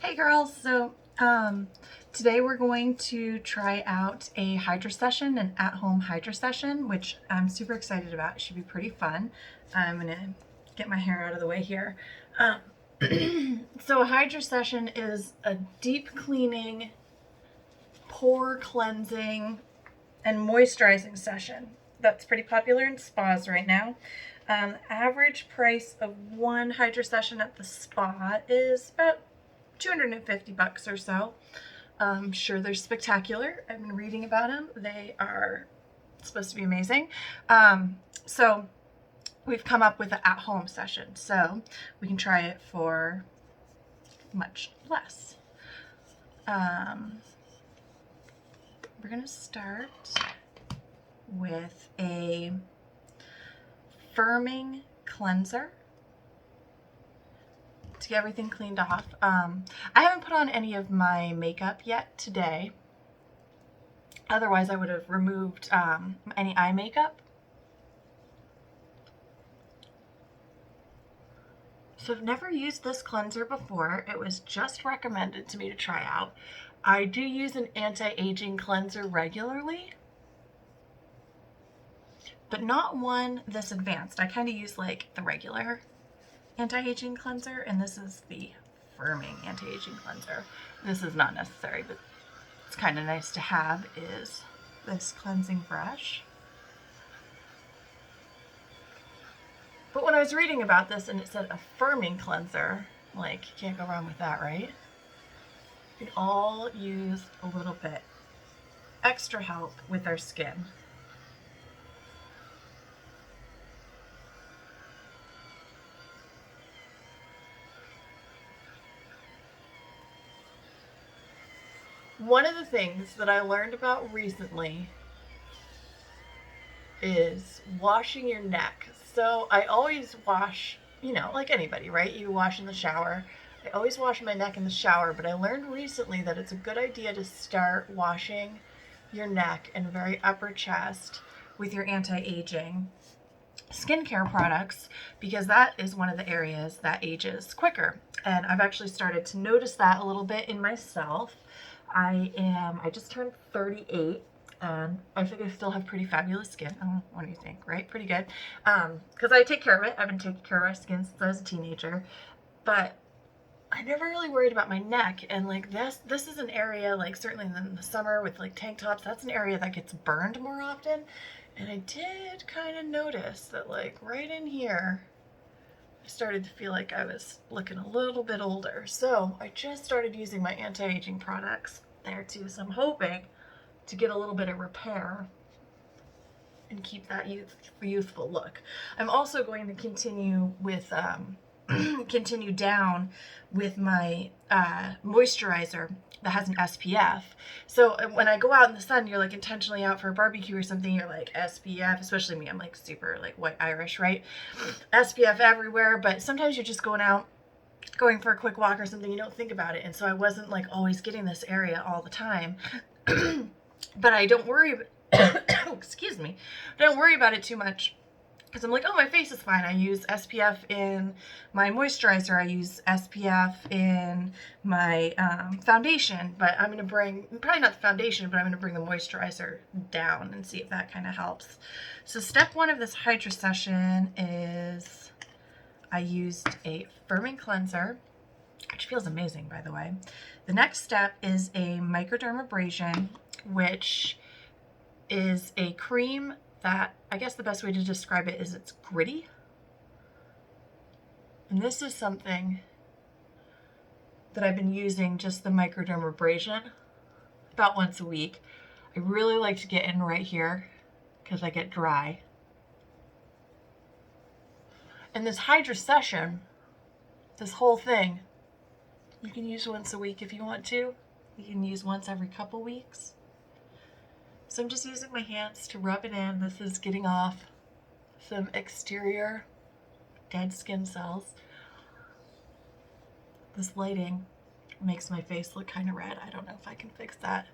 Hey girls, today we're going to try out a Hydrasession, an at-home Hydrasession, which I'm super excited about. It should be pretty fun. I'm gonna get my hair out of the way here. Um, so a Hydrasession is a deep cleaning, pore cleansing, and moisturizing session that's pretty popular in spas right now. Average price of one Hydrasession at the spa is about $250 or so. I'm sure they're spectacular. I've been reading about them. They are supposed to be amazing. So we've come up with an at-home session, so we can try it for much less. We're gonna start with a firming cleanser to get everything cleaned off. I haven't put on any of my makeup yet today. Otherwise, I would have removed any eye makeup. So I've never used this cleanser before. It was just recommended to me to try out. I do use an anti-aging cleanser regularly, but not one this advanced. I kind of use like the regular anti-aging cleanser, and this is the firming anti-aging cleanser. This is not necessary, but it's kind of nice to have, is this cleansing brush. But when I was reading about this and it said a firming cleanser, like, you can't go wrong with that, right? We can all use a little bit extra help with our skin. One of the things that I learned about recently is washing your neck. So I always wash, like anybody, right? You wash in the shower. I always wash my neck in the shower, but I learned recently that it's a good idea to start washing your neck and very upper chest with your anti-aging skincare products, because that is one of the areas that ages quicker. And I've actually started to notice that a little bit in myself. I just turned 38, and I think I still have pretty fabulous skin. Oh, what do you think, right? Pretty good. Because I take care of it. I've been taking care of my skin since I was a teenager. But I never really worried about my neck, and like this is an area, like certainly in the summer with like tank tops, that's an area that gets burned more often. And I did kind of notice that like right in here, I started to feel like I was looking a little bit older. So I just started using my anti-aging products there too. So I'm hoping to get a little bit of repair and keep that youthful look. I'm also going to continue with continue down with my moisturizer that has an SPF. So when I go out in the sun, you're like intentionally out for a barbecue or something, you're like SPF, especially me, I'm like super like white Irish, right? SPF everywhere, but sometimes you're just going for a quick walk or something, you don't think about it. And so I wasn't like always getting this area all the time. But I don't worry, excuse me, I don't worry about it too much, because I'm like, oh, my face is fine. I use SPF in my moisturizer. I use SPF in my foundation, but I'm going to bring, probably not the foundation, but I'm going to bring the moisturizer down and see if that kind of helps. So step one of this Hydrasession is I used a firming cleanser, which feels amazing, by the way. The next step is a microdermabrasion, which is a cream that, I guess the best way to describe it is it's gritty. And this is something that I've been using, just the microdermabrasion, about once a week. I really like to get in right here because I get dry. And this Hydrasession, this whole thing, you can use once a week if you want to. You can use once every couple weeks. So I'm just using my hands to rub it in. This is getting off some exterior dead skin cells. This lighting makes my face look kind of red. I don't know if I can fix that.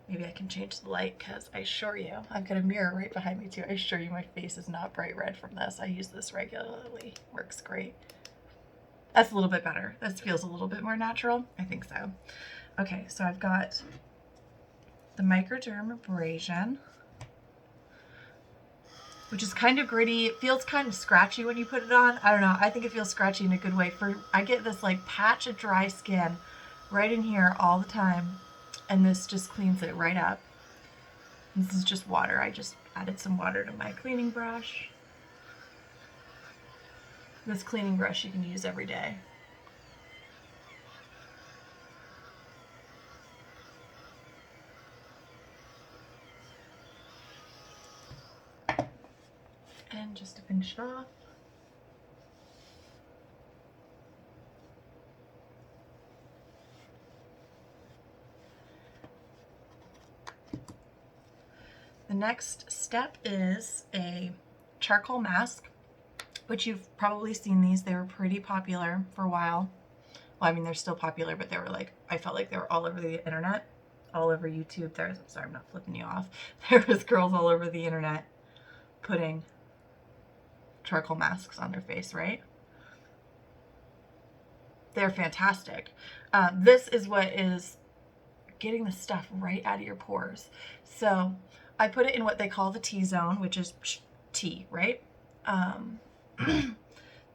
Maybe I can change the light, because I assure you, I've got a mirror right behind me too. I assure you my face is not bright red from this. I use this regularly. Works great. That's a little bit better. This feels a little bit more natural. I think so. Okay, so I've got the microdermabrasion, which is kind of gritty. It feels kind of scratchy when you put it on. I don't know. I think it feels scratchy in a good way. I get this like patch of dry skin right in here all the time, and this just cleans it right up. This is just water. I just added some water to my cleaning brush. This cleaning brush you can use every day. And just to finish it off, the next step is a charcoal mask, which you've probably seen these. They were pretty popular for a while. Well, I mean, they're still popular, but they were like, I felt like they were all over the internet, all over YouTube. Sorry, I'm not flipping you off. There was girls all over the internet putting charcoal masks on their face, right? They're fantastic. This is what is getting the stuff right out of your pores. So I put it in what they call the T-zone, which is T, right?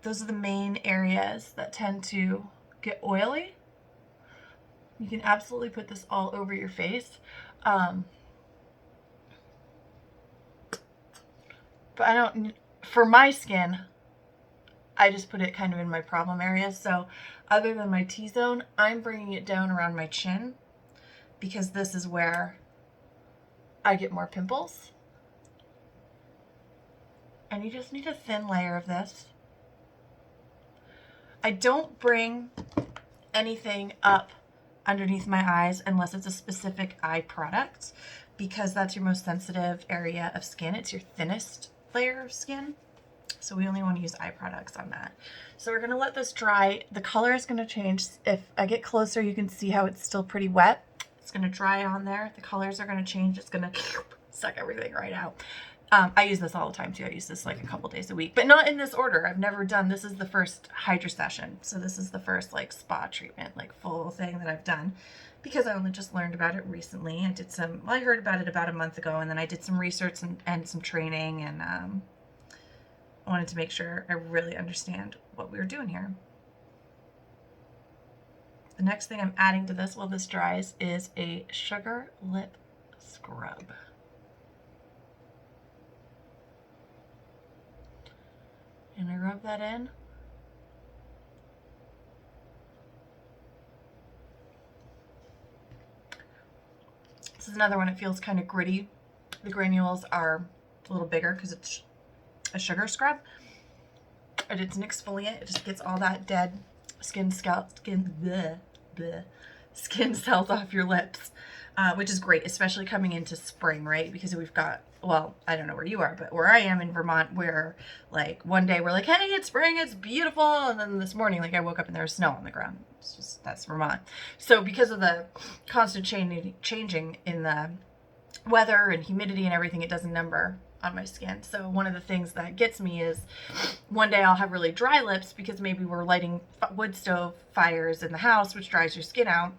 Those are the main areas that tend to get oily. You can absolutely put this all over your face. But I don't, for my skin, I just put it kind of in my problem areas. So other than my T-zone, I'm bringing it down around my chin because this is where I get more pimples. And you just need a thin layer of this. I don't bring anything up underneath my eyes unless it's a specific eye product, because that's your most sensitive area of skin. It's your thinnest layer of skin. So we only want to use eye products on that. So we're going to let this dry. The color is going to change. If I get closer, you can see how it's still pretty wet. It's going to dry on there. The colors are going to change. It's going to suck everything right out. I use this all the time too. I use this like a couple days a week, but not in this order. I've never done, this is the first Hydrasession. So this is the first like spa treatment, like full thing that I've done, because I only just learned about it recently. I heard about it about a month ago, and then I did some research and some training, and I wanted to make sure I really understand what we were doing here. The next thing I'm adding to this while this dries is a sugar lip scrub. And I rub that in. This is another one. It feels kind of gritty. The granules are a little bigger because it's a sugar scrub. And it's an exfoliant. It just gets all that dead skin cells off your lips, which is great, especially coming into spring, right? Because we've got, well, I don't know where you are, but where I am in Vermont, where like one day we're like, hey, it's spring, it's beautiful. And then this morning, like I woke up and there was snow on the ground. It's just, that's Vermont. So because of the constant changing in the weather and humidity and everything, it does a number on my skin. So one of the things that gets me is one day I'll have really dry lips because maybe we're lighting wood stove fires in the house, which dries your skin out.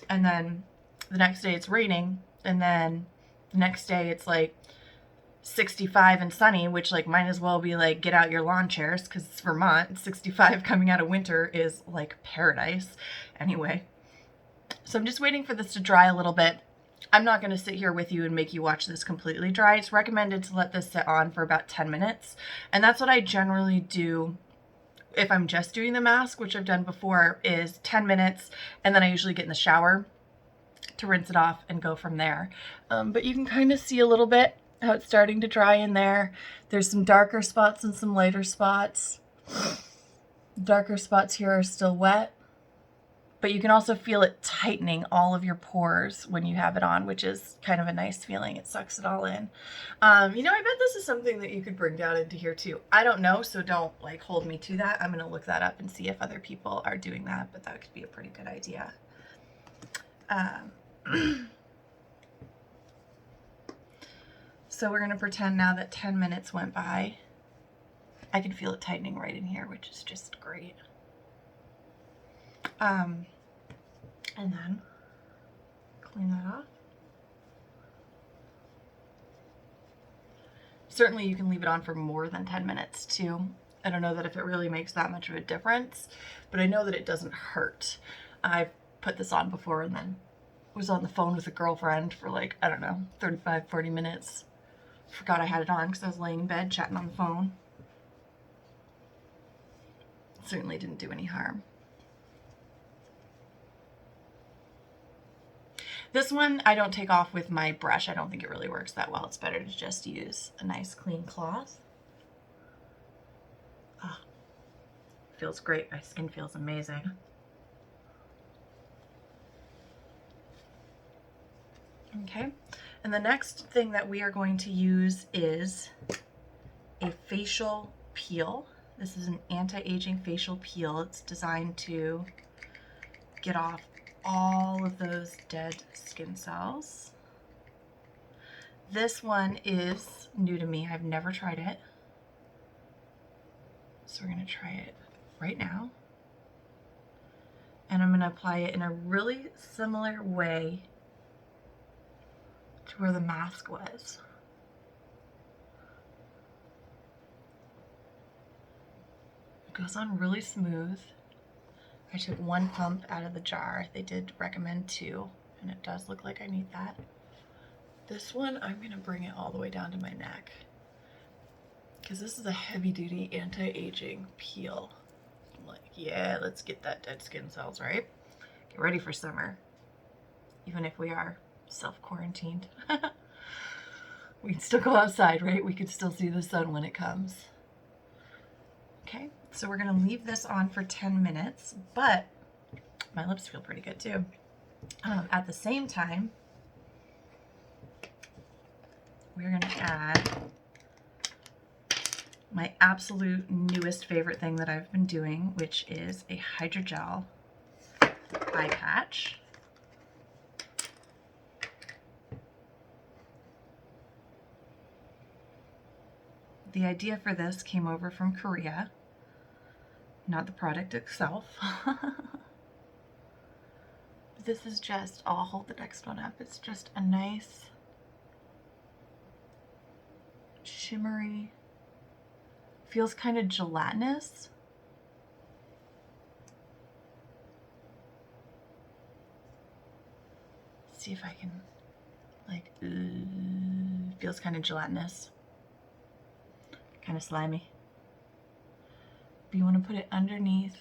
And then the next day it's raining. And then the next day it's like 65 and sunny, which like might as well be like, get out your lawn chairs because it's Vermont. 65 coming out of winter is like paradise. Anyway, so I'm just waiting for this to dry a little bit. I'm not going to sit here with you and make you watch this completely dry. It's recommended to let this sit on for about 10 minutes. And that's what I generally do if I'm just doing the mask, which I've done before, is 10 minutes. And then I usually get in the shower to rinse it off and go from there. But you can kind of see a little bit how it's starting to dry in there. There's some darker spots and some lighter spots. Darker spots here are still wet. But you can also feel it tightening all of your pores when you have it on, which is kind of a nice feeling. It sucks it all in. I bet this is something that you could bring down into here too. I don't know, so don't like hold me to that. I'm going to look that up and see if other people are doing that, but that could be a pretty good idea. So we're going to pretend now that 10 minutes went by. I can feel it tightening right in here, which is just great. And then clean that off. Certainly you can leave it on for more than 10 minutes too. I don't know that if it really makes that much of a difference, but I know that it doesn't hurt. I've put this on before and then was on the phone with a girlfriend for like, I don't know, 35, 40 minutes. Forgot I had it on because I was laying in bed chatting on the phone. Certainly didn't do any harm. This one I don't take off with my brush. I don't think it really works that well. It's better to just use a nice clean cloth. Oh, feels great. My skin feels amazing. Okay, and the next thing that we are going to use is a facial peel. This is an anti-aging facial peel. It's designed to get off all of those dead skin cells. This one is new to me. I've never tried it. So we're going to try it right now. And I'm going to apply it in a really similar way to where the mask was. It goes on really smooth. I took 1 pump out of the jar. They did recommend 2, and it does look like I need that. This one, I'm gonna bring it all the way down to my neck because this is a heavy-duty anti-aging peel. I'm like, yeah, let's get that dead skin cells, right? Get ready for summer, even if we are self-quarantined. We can still go outside, right? We can still see the sun when it comes. Okay, so we're gonna leave this on for 10 minutes, but my lips feel pretty good too. At the same time, we're gonna add my absolute newest favorite thing that I've been doing, which is a hydrogel eye patch. The idea for this came over from Korea, not the product itself. This is just, I'll hold the next one up. It's just a nice shimmery, feels kind of gelatinous. See if I can, like, feels kind of gelatinous. Kind of slimy. But you want to put it underneath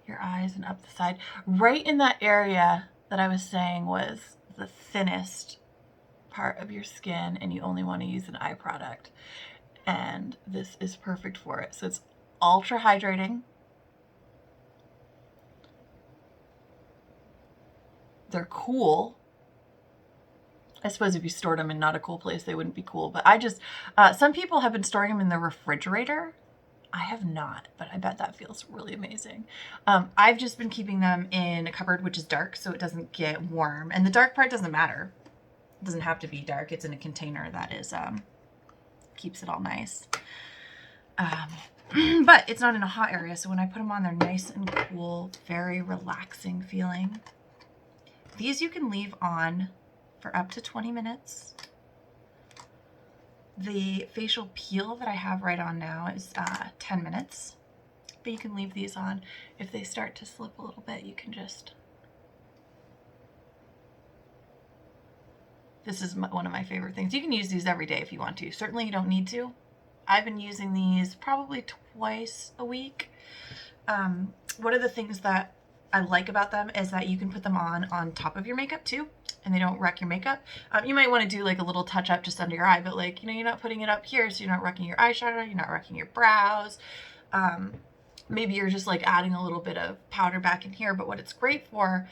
your eyes and up the side, right in that area that I was saying was the thinnest part of your skin, and you only want to use an eye product, and this is perfect for it. So it's ultra hydrating. They're cool. I suppose if you stored them in not a cool place, they wouldn't be cool. But I just, some people have been storing them in the refrigerator. I have not, but I bet that feels really amazing. I've just been keeping them in a cupboard, which is dark, so it doesn't get warm. And the dark part doesn't matter. It doesn't have to be dark. It's in a container that is, keeps it all nice. But it's not in a hot area, so when I put them on, they're nice and cool, very relaxing feeling. These you can leave on for up to 20 minutes. The facial peel that I have right on now is 10 minutes, but you can leave these on. If they start to slip a little bit, you can just... This is one of my favorite things. You can use these every day if you want to. Certainly you don't need to. I've been using these probably twice a week. One of the things that I like about them is that you can put them on top of your makeup too, and they don't wreck your makeup. You might want to do like a little touch up just under your eye, but like, you know, you're not putting it up here, so you're not wrecking your eyeshadow, you're not wrecking your brows. Maybe you're just like adding a little bit of powder back in here, but what it's great for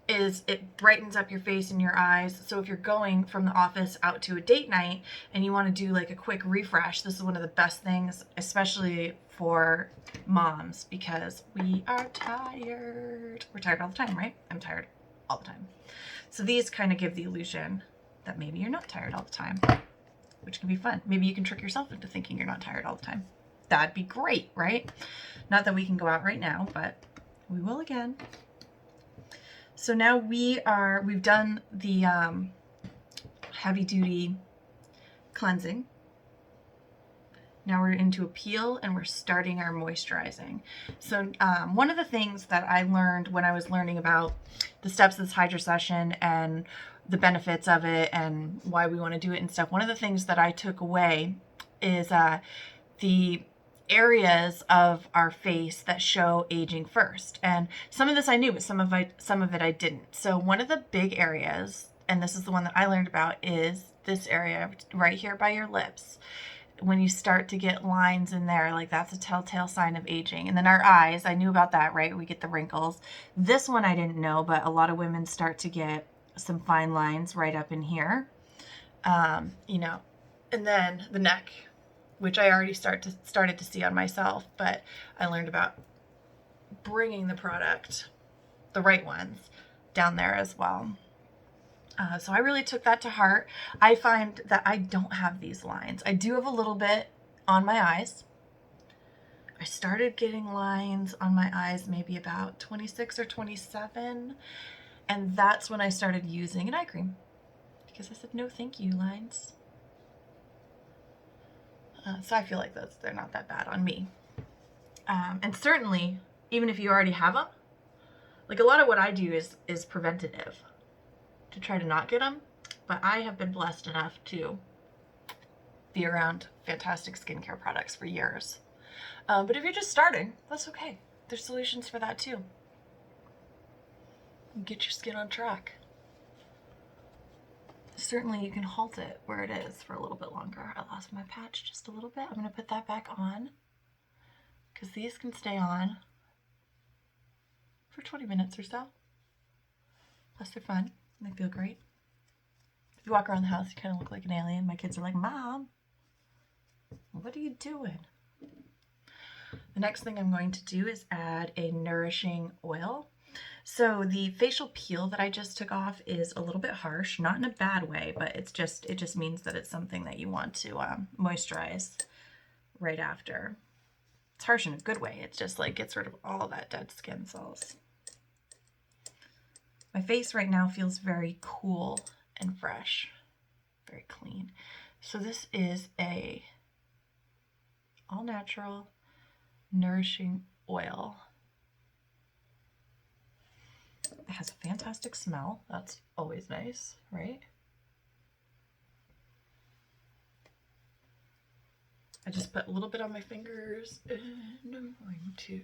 is it brightens up your face and your eyes. So if you're going from the office out to a date night and you want to do like a quick refresh, this is one of the best things, especially for moms, because we are tired. We're tired all the time, right? I'm tired all the time. So these kind of give the illusion that maybe you're not tired all the time, which can be fun. Maybe you can trick yourself into thinking you're not tired all the time. That'd be great, right? Not that we can go out right now, but We will again. So now we've done the heavy duty cleansing. Now we're into a peel and we're starting our moisturizing. So one of the things that I learned when I was learning about the steps of this Hydrasession and the benefits of it and why we want to do it and stuff, one of the things that I took away is the areas of our face that show aging first. And some of this I knew, but some of it I didn't. So one of the big areas, and this is the one that I learned about, is this area right here by your lips. When you start to get lines in there, like that's a telltale sign of aging. And then our eyes, I knew about that, right? We get the wrinkles. This one I didn't know, but a lot of women start to get some fine lines right up in here. You know, and then the neck, which I already started to see on myself, but I learned about bringing the product, the right ones, down there as well. So I really took that to heart. I find that I don't have these lines. I do have a little bit on my eyes. I started getting lines on my eyes maybe about 26 or 27. And that's when I started using an eye cream. Because I said, no thank you, lines. So I feel like they're not that bad on me. And certainly, even if you already have them, like a lot of what I do is preventative to try to not get them, but I have been blessed enough to be around fantastic skincare products for years. But if you're just starting, that's okay. There's solutions for that too. Get your skin on track. Certainly you can halt it where it is for a little bit longer. I lost my patch just a little bit. I'm going to put that back on because these can stay on for 20 minutes or so. Plus they're fun. They feel great. If you walk around the house, you kind of look like an alien. My kids are like, Mom, what are you doing? The next thing I'm going to do is add a nourishing oil. So the facial peel that I just took off is a little bit harsh, not in a bad way, but it just means that it's something that you want to moisturize right after. It's harsh in a good way. It's just like gets rid of all that dead skin cells. My face right now feels very cool and fresh, very clean. So this is a all-natural nourishing oil. It has a fantastic smell. That's always nice, right? I just put a little bit on my fingers and I'm going to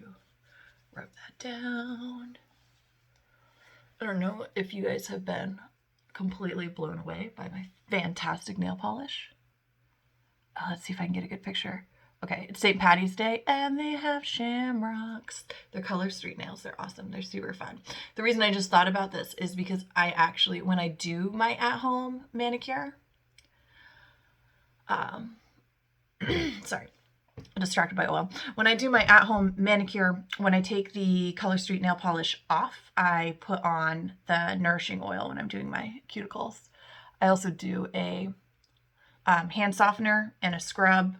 rub that down. I don't know if you guys have been completely blown away by my fantastic nail polish. Let's see if I can get a good picture. Okay, it's St. Patty's Day and they have shamrocks. They're color street nails. They're awesome. They're super fun. The reason I just thought about this is because I actually, when I do my at-home manicure, sorry, I'm distracted by oil. When I do my at-home manicure, when I take the Color Street nail polish off, I put on the nourishing oil when I'm doing my cuticles. I also do a hand softener and a scrub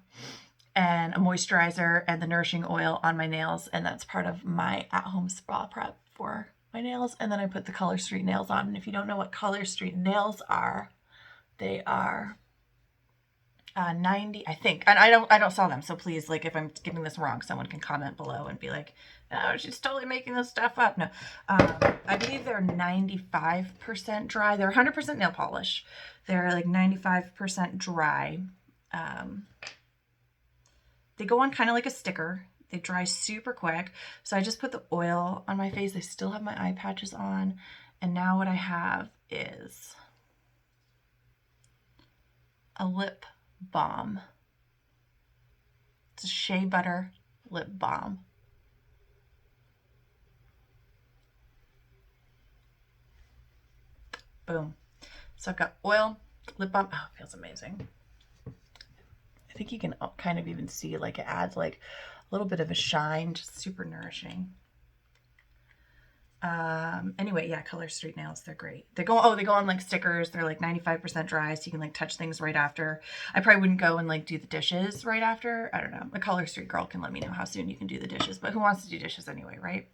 and a moisturizer and the nourishing oil on my nails, and that's part of my at-home spa prep for my nails. And then I put the Color Street nails on. And if you don't know what Color Street nails are, they are 90, I think. And I don't sell them, so please, like, if I'm getting this wrong, someone can comment below and be like, "Oh, she's totally making this stuff up." No, I believe they're 95% dry. They're 100% nail polish. They're like 95% dry. They go on kind of like a sticker. They dry super quick. So I just put the oil on my face. I still have my eye patches on. And now what I have is a lip balm. It's a shea butter lip balm. Boom. So I've got oil, lip balm. Oh, it feels amazing. I think you can kind of even see like it adds like a little bit of a shine, just super nourishing. Anyway, yeah, Color Street nails, they're great. They go on like stickers. They're like 95% dry, so you can like touch things right after. I probably wouldn't go and like do the dishes right after. I don't know. A Color Street girl can let me know how soon you can do the dishes, but who wants to do dishes anyway, right?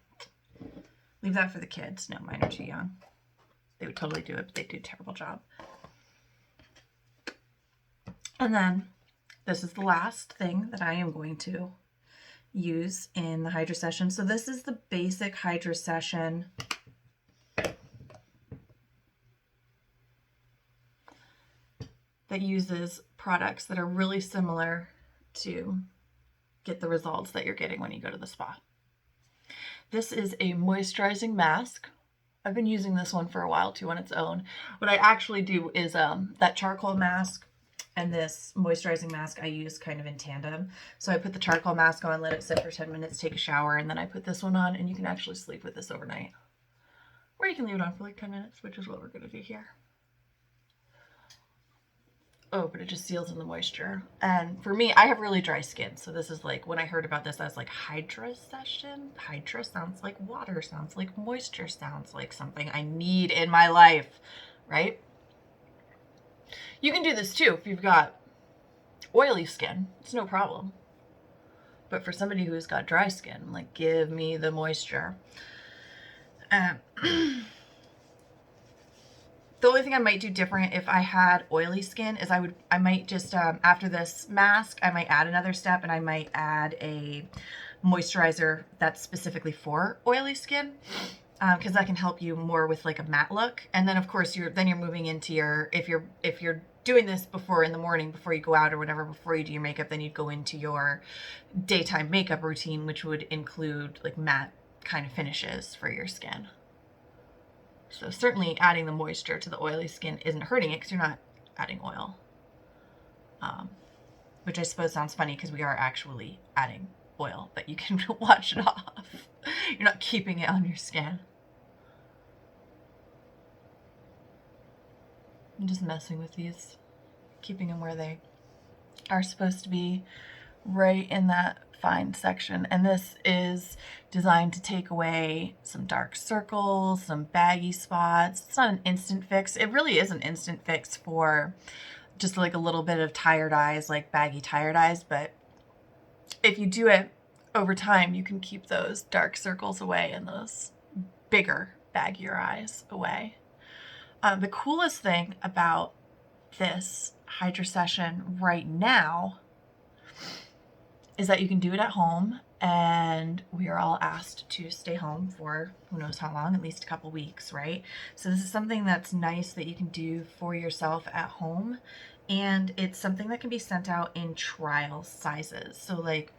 Leave that for the kids. No, mine are too young. They would totally do it, but they do a terrible job. And then this is the last thing that I am going to use in the Hydrasession. So this is the basic Hydrasession that uses products that are really similar to get the results that you're getting when you go to the spa. This is a moisturizing mask. I've been using this one for a while too on its own. What I actually do is that charcoal mask and this moisturizing mask I use kind of in tandem. So I put the charcoal mask on, let it sit for 10 minutes, take a shower, and then I put this one on, and you can actually sleep with this overnight. Or you can leave it on for like 10 minutes, which is what we're going to do here. Oh, but it just seals in the moisture. And for me, I have really dry skin. So this is like, when I heard about this, I was like, Hydrasession? Hydra sounds like water, sounds like moisture, sounds like something I need in my life, right? You can do this too if you've got oily skin. It's no problem. But for somebody who's got dry skin, like, give me the moisture. The only thing I might do different if I had oily skin is I might just, after this mask, I might add another step, and I might add a moisturizer that's specifically for oily skin, because that can help you more with like a matte look. And then of course you're moving into your, if you're doing this before in the morning, before you go out or whatever, before you do your makeup, then you'd go into your daytime makeup routine, which would include like matte kind of finishes for your skin. So certainly adding the moisture to the oily skin isn't hurting it because you're not adding oil. Which I suppose sounds funny because we are actually adding oil, but you can wash it off. You're not keeping it on your skin. I'm just messing with these, keeping them where they are supposed to be, right in that fine section. And this is designed to take away some dark circles, some baggy spots. It's not an instant fix. It really is an instant fix for just like a little bit of tired eyes, like baggy tired eyes. But if you do it over time, you can keep those dark circles away and those bigger, baggier eyes away. The coolest thing about this Hydrasession right now is that you can do it at home, and we are all asked to stay home for who knows how long, at least a couple weeks, right? So this is something that's nice that you can do for yourself at home, and it's something that can be sent out in trial sizes. So like,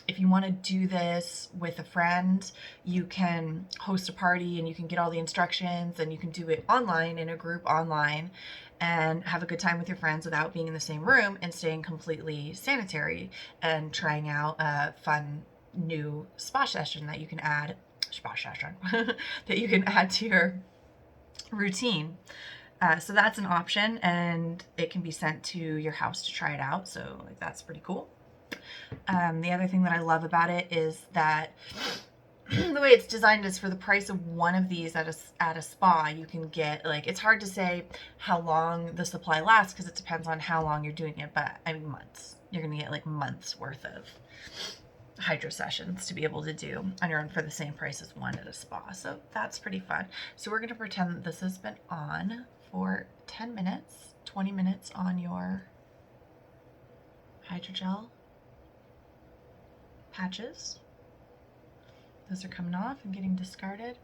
if you want to do this with a friend, you can host a party and you can get all the instructions, and you can do it online in a group online and have a good time with your friends without being in the same room and staying completely sanitary and trying out a fun new spa session that you can add that you can add to your routine. So that's an option, and it can be sent to your house to try it out. So like, that's pretty cool. The other thing that I love about it is that the way it's designed is for the price of one of these at a spa, you can get, like, it's hard to say how long the supply lasts because it depends on how long you're doing it, but I mean months. You're going to get like months worth of Hydrasessions to be able to do on your own for the same price as one at a spa. So that's pretty fun. So we're going to pretend that this has been on for 10 minutes, 20 minutes on your hydrogel patches. Those are coming off and getting discarded.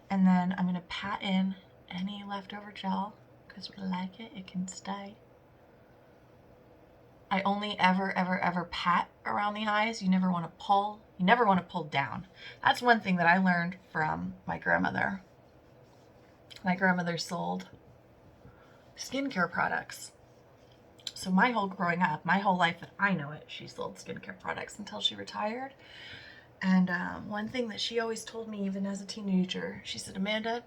And then I'm going to pat in any leftover gel because we like it. It can stay. I only ever pat around the eyes. You never want to pull. You never want to pull down. That's one thing that I learned from my grandmother. My grandmother sold skincare products. So my whole growing up, my whole life that I know it, she sold skincare products until she retired. And one thing that she always told me, even as a teenager, she said, Amanda,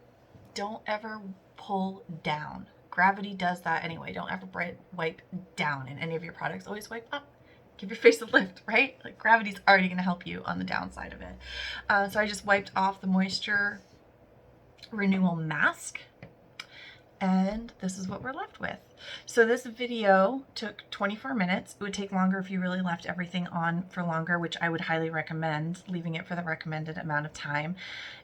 don't ever pull down. Gravity does that anyway. Don't ever wipe down in any of your products. Always wipe up. Give your face a lift, right? Like, gravity's already going to help you on the downside of it. So I just wiped off the Moisture Renewal Mask. and this is what we're left with. So this video took 24 minutes. It would take longer if you really left everything on for longer, which I would highly recommend, leaving it for the recommended amount of time.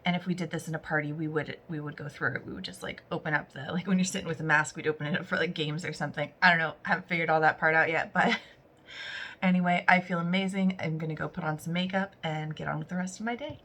And if we did this in a party, we would go through it. We would just like open up the, like when you're sitting with a mask, we'd open it up for like games or something. I don't know, I haven't figured all that part out yet, but anyway, I feel amazing. I'm gonna go put on some makeup and get on with the rest of my day.